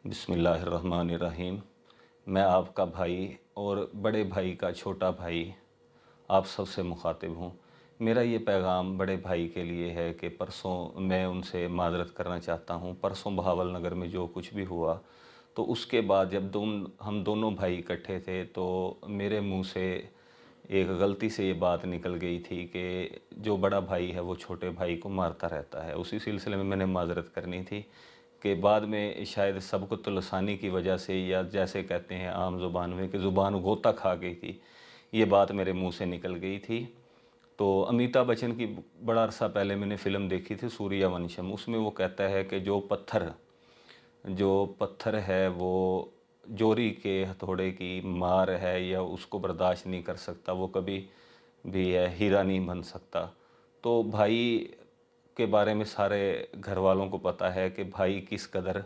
बिस्मिल्लाहिर्रहमानिर्रहीम। मैं आपका भाई और बड़े भाई का छोटा भाई आप सबसे मुखातिब हूँ। मेरा ये पैगाम बड़े भाई के लिए है कि परसों मैं उनसे माज़रत करना चाहता हूँ। परसों बहावल नगर में जो कुछ भी हुआ, तो उसके बाद जब हम दोनों भाई इकट्ठे थे, तो मेरे मुंह से एक गलती से ये बात निकल गई थी कि जो बड़ा भाई है वो छोटे भाई को मारता रहता है। उसी सिलसिले में मैंने माज़रत करनी थी कि बाद में शायद सबक़त लसानी की वजह से, या जैसे कहते हैं आम ज़ुबान में कि ज़ुबान गोता खा गई थी, ये बात मेरे मुंह से निकल गई थी। तो अमिताभ बच्चन की बड़ा अरसा पहले मैंने फ़िल्म देखी थी सूर्यवंशम। उसमें वो कहता है कि जो पत्थर है वो जोरी के हथौड़े की मार है, या उसको बर्दाश्त नहीं कर सकता, वो कभी भी है हीरा नहीं बन सकता। तो भाई के बारे में सारे घर वालों को पता है कि भाई किस कदर